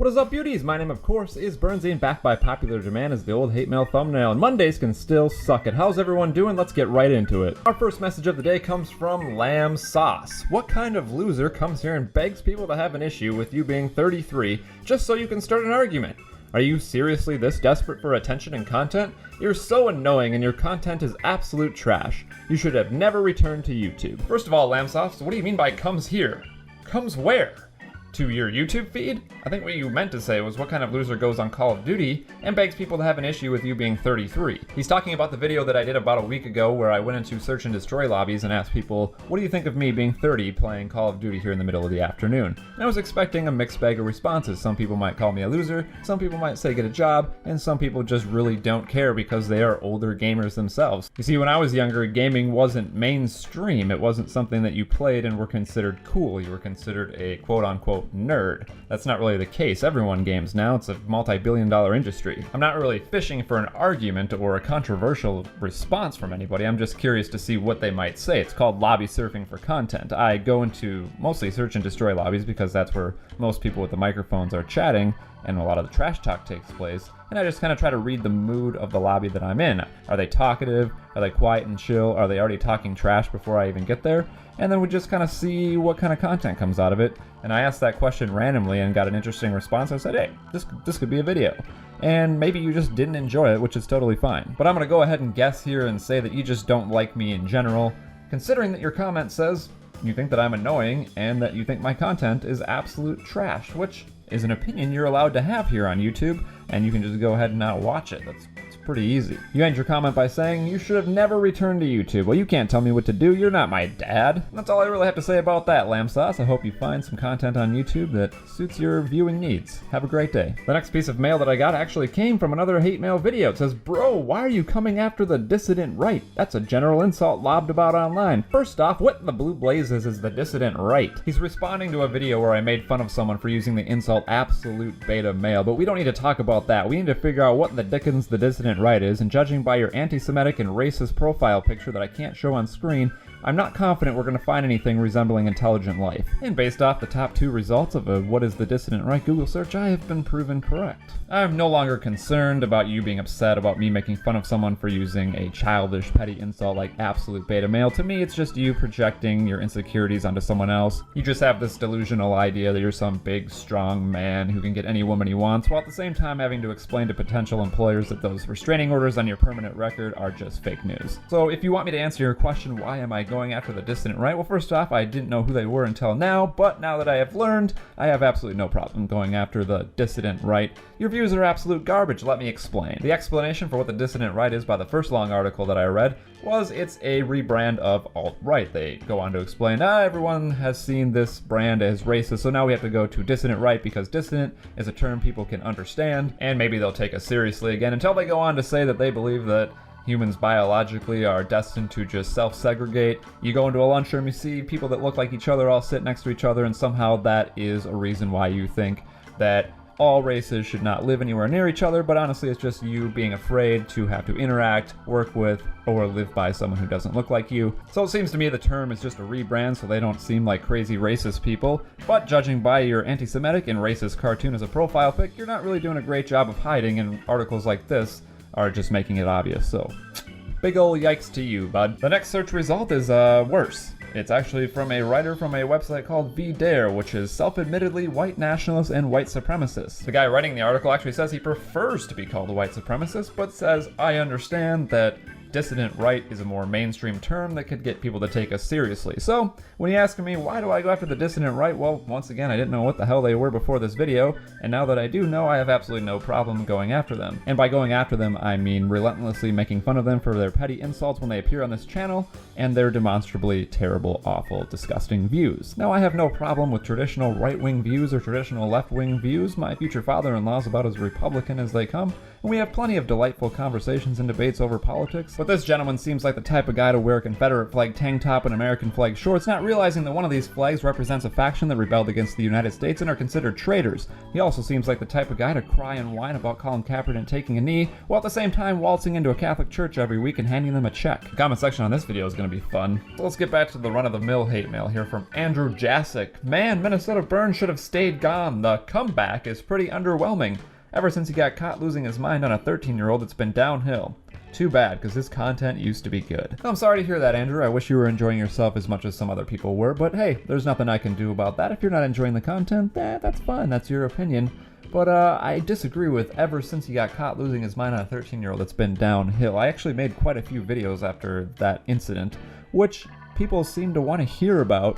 What is up, beauties? My name, of course, is Burnzine, back by popular demand as the old hate mail thumbnail, and Mondays can still suck it. How's everyone doing? Let's get right into it. Our first message of the day comes from Lamb Sauce. What kind of loser comes here and begs people to have an issue with you being 33 just so you can start an argument? Are you seriously this desperate for attention and content? You're so annoying and your content is absolute trash. You should have never returned to YouTube. First of all, Lamb Sauce, what do you mean by comes here? Comes where? To your YouTube feed? I think what you meant to say was what kind of loser goes on Call of Duty and begs people to have an issue with you being 33. He's talking about the video that I did about a week ago where I went into search and destroy lobbies and asked people, what do you think of me being 30 playing Call of Duty here in the middle of the afternoon? And I was expecting a mixed bag of responses. Some people might call me a loser, some people might say get a job, and some people just really don't care because they are older gamers themselves. You see, when I was younger, gaming wasn't mainstream. It wasn't something that you played and were considered cool. You were considered a quote-unquote nerd. That's not really the case. Everyone games now. It's a multi-billion-dollar industry. I'm not really fishing for an argument or a controversial response from anybody. I'm just curious to see what they might say. It's called lobby surfing for content. I go into mostly search and destroy lobbies because that's where most people with the microphones are chatting and a lot of the trash talk takes place. And I just kind of try to read the mood of the lobby that I'm in. Are they talkative? Are they quiet and chill? Are they already talking trash before I even get there? And then we just kind of see what kind of content comes out of it. And I asked that question randomly and got an interesting response. I said, hey, this could be a video. And maybe you just didn't enjoy it, which is totally fine. But I'm gonna go ahead and guess here and say that you just don't like me in general, considering that your comment says you think that I'm annoying and that you think my content is absolute trash, which is an opinion you're allowed to have here on YouTube, and you can just go ahead and not watch it. It's pretty easy. You end your comment by saying, you should have never returned to YouTube. Well, you can't tell me what to do. You're not my dad. That's all I really have to say about that, Lamb Sauce. I hope you find some content on YouTube that suits your viewing needs. Have a great day. The next piece of mail that I got actually came from another hate mail video. It says, bro, why are you coming after the dissident right? That's a general insult lobbed about online. First off, what in the blue blazes is the dissident right? He's responding to a video where I made fun of someone for using the insult absolute beta male, but we don't need to talk about that. We need to figure out what in the dickens the dissident right is, and judging by your anti-Semitic and racist profile picture that I can't show on screen, I'm not confident we're going to find anything resembling intelligent life. And based off the top 2 results of a what is the dissident right Google search, I have been proven correct. I'm no longer concerned about you being upset about me making fun of someone for using a childish, petty insult like absolute beta male. To me, it's just you projecting your insecurities onto someone else. You just have this delusional idea that you're some big, strong man who can get any woman he wants, while at the same time having to explain to potential employers that those restraining orders on your permanent record are just fake news. So if you want me to answer your question, why am I going after the dissident right? Well, first off, I didn't know who they were until now, but now that I have learned, I have absolutely no problem going after the dissident right. Your views are absolute garbage, let me explain. The explanation for what the dissident right is by the first long article that I read was it's a rebrand of alt-right. They go on to explain, everyone has seen this brand as racist, so now we have to go to dissident right because dissident is a term people can understand, and maybe they'll take us seriously again until they go on to say that they believe that humans biologically are destined to just self-segregate. You go into a lunchroom, you see people that look like each other all sit next to each other, and somehow that is a reason why you think that all races should not live anywhere near each other, but honestly it's just you being afraid to have to interact, work with, or live by someone who doesn't look like you. So it seems to me the term is just a rebrand so they don't seem like crazy racist people, but judging by your anti-Semitic and racist cartoon as a profile pic, you're not really doing a great job of hiding, and articles like this are just making it obvious, so big ol' yikes to you, bud. The next search result is worse. It's actually from a writer from a website called VDare, which is self-admittedly white nationalist and white supremacist. The guy writing the article actually says he prefers to be called a white supremacist, but says, I understand that dissident right is a more mainstream term that could get people to take us seriously. So, when you ask me, why do I go after the dissident right? Well, once again, I didn't know what the hell they were before this video, and now that I do know, I have absolutely no problem going after them. And by going after them, I mean relentlessly making fun of them for their petty insults when they appear on this channel, and their demonstrably terrible, awful, disgusting views. Now, I have no problem with traditional right-wing views or traditional left-wing views. My future father-in-law is about as Republican as they come, and we have plenty of delightful conversations and debates over politics. But this gentleman seems like the type of guy to wear a Confederate flag tank top and American flag shorts, not realizing that one of these flags represents a faction that rebelled against the United States and are considered traitors. He also seems like the type of guy to cry and whine about Colin Kaepernick taking a knee, while at the same time waltzing into a Catholic church every week and handing them a check. The comment section on this video is going to be fun. So let's get back to the run-of-the-mill hate mail here from Andrew Jasic. Man, Minnesota Burns should have stayed gone. The comeback is pretty underwhelming. Ever since he got caught losing his mind on a 13-year-old, it's been downhill. Too bad, because his content used to be good. I'm sorry to hear that, Andrew. I wish you were enjoying yourself as much as some other people were, but hey, there's nothing I can do about that. If you're not enjoying the content, that's fine. That's your opinion. But I disagree with ever since he got caught losing his mind on a 13-year-old, it's been downhill. I actually made quite a few videos after that incident, which people seem to want to hear about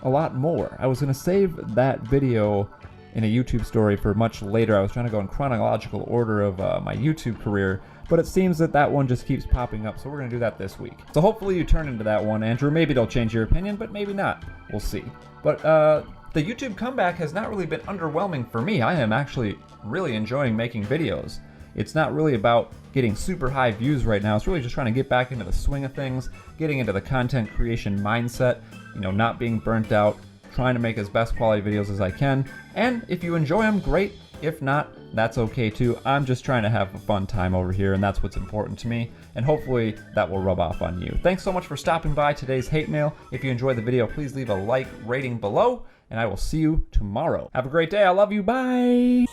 a lot more. I was going to save that video in a YouTube story for much later. I was trying to go in chronological order of my YouTube career, but it seems that one just keeps popping up, so we're going to do that this week. So hopefully you turn into that one, Andrew. Maybe it'll change your opinion, but maybe not. We'll see. But the YouTube comeback has not really been underwhelming for me. I am actually really enjoying making videos. It's not really about getting super high views right now. It's really just trying to get back into the swing of things, getting into the content creation mindset, not being burnt out, trying to make as best quality videos as I can. And if you enjoy them, great. If not, that's okay too. I'm just trying to have a fun time over here, and that's what's important to me, and hopefully that will rub off on you. Thanks so much for stopping by today's hate mail. If you enjoyed the video, please leave a like rating below, and I will see you tomorrow. Have a great day. I love you. Bye.